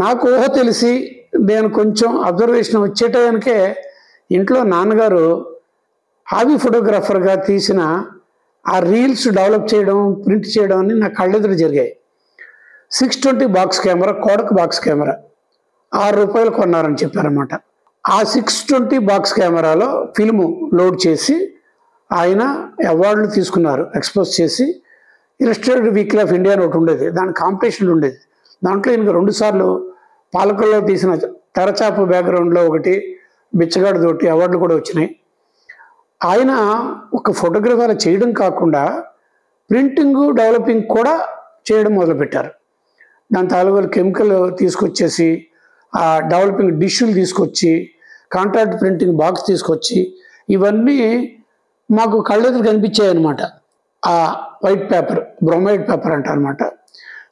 నాకు ఊహ తెలిసి నేను కొంచెం అబ్జర్వేషన్ వచ్చే టైంకే ఇంట్లో నాన్నగారు హాబీ ఫోటోగ్రాఫర్గా తీసిన ఆ రీల్స్ డెవలప్ చేయడం, ప్రింట్ చేయడం అని నా కళ్ళెదురు జరిగాయి. 620 box camera, Kodak box camera ₹6 కొన్నారని చెప్పారన్నమాట. ఆ 620 బాక్స్ కెమెరాలో ఫిల్ము లోడ్ చేసి ఆయన అవార్డులు తీసుకున్నారు. ఎక్స్పోజ్ చేసి ఇలస్ట్రేటెడ్ వీక్లీ ఆఫ్ ఇండియా అని ఒకటి ఉండేది, దాని కాంపిటీషన్ ఉండేది. దాంట్లో ఈయనకు 2 సార్లు పాలకుల్లో తీసిన తెరచాప బ్యాక్గ్రౌండ్లో ఒకటి, బిచ్చగాడితోటి అవార్డులు కూడా వచ్చినాయి. ఆయన ఒక ఫోటోగ్రఫర్ చేయడం కాకుండా ప్రింటింగ్, డెవలపింగ్ కూడా చేయడం మొదలుపెట్టారు. దాని తాలూకు కెమికల్ తీసుకొచ్చేసి, ఆ డెవలపింగ్ డిష్లు తీసుకొచ్చి, కాంట్రాక్ట్ ప్రింటింగ్ బాక్స్ తీసుకొచ్చి, ఇవన్నీ మాకు కళ్ళెదురు కనిపించాయి అన్నమాట. ఆ వైట్ పేపర్, బ్రోమైడ్ పేపర్ అంటారనమాట,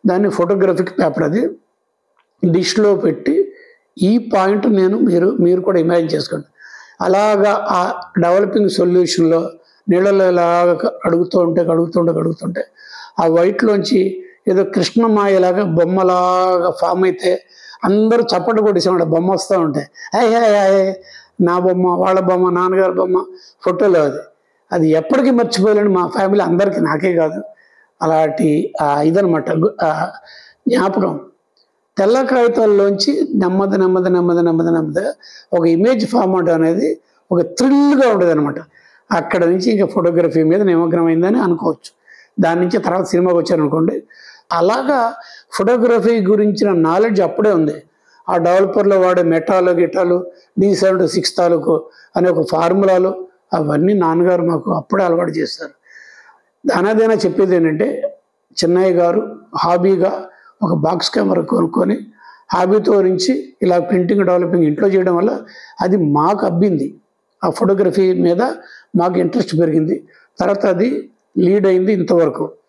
దాన్ని ఫోటోగ్రఫిక్ పేపర్, అది డిష్లో పెట్టి ఈ పాయింట్ మీరు కూడా ఇమాజిన్ చేసుకోండి. అలాగా ఆ డెవలపింగ్ సొల్యూషన్లో నీళ్ళలో ఇలాగ కడుగుతుంటే ఆ వైట్లోంచి ఏదో కృష్ణమాయలాగా బొమ్మలాగా ఫామ్ అయితే అందరూ చప్పట్లు కొట్టేసామంట. బొమ్మ వస్తూ ఉంటే నా బొమ్మ, వాళ్ళ బొమ్మ, నాన్నగారి బొమ్మ ఫోటోలో అది ఎప్పటికీ మర్చిపోలేండి మా ఫ్యామిలీ అందరికీ, నాకే కాదు. అలాంటి ఇదనమాట జ్ఞాపకం. తెల్ల కాగితాల్లోంచి నెమ్మదిగా ఒక ఇమేజ్ ఫార్మాట్ అనేది ఒక థ్రిల్గా ఉండేది అనమాట. అక్కడ నుంచి ఇంకా ఫోటోగ్రఫీ మీద నిమగ్నమైందని అనుకోవచ్చు. దాని నుంచి తర్వాత సినిమాకి వచ్చారనుకోండి. అలాగా ఫోటోగ్రఫీ గురించిన నాలెడ్జ్ అప్పుడే ఉంది. ఆ డెవలపర్లో వాడే మెటాలు, గిటాలు, D7-6 తాలూకు అనే ఒక ఫార్ములాలు, అవన్నీ నాన్నగారు మాకు అప్పుడే అలవాటు చేస్తారు. దానాదైనా చెప్పేది ఏంటంటే, చిన్నయ్య గారు హాబీగా ఒక బాక్స్ కెమెరా కొనుక్కొని హాబీతో నుంచి ఇలా ప్రింటింగ్, డెవలపింగ్ ఇంట్లో చేయడం వల్ల అది మాకు అబ్బింది. ఆ ఫోటోగ్రఫీ మీద మాకు ఇంట్రెస్ట్ పెరిగింది. తర్వాత అది లీడ్ అయింది ఇంతవరకు.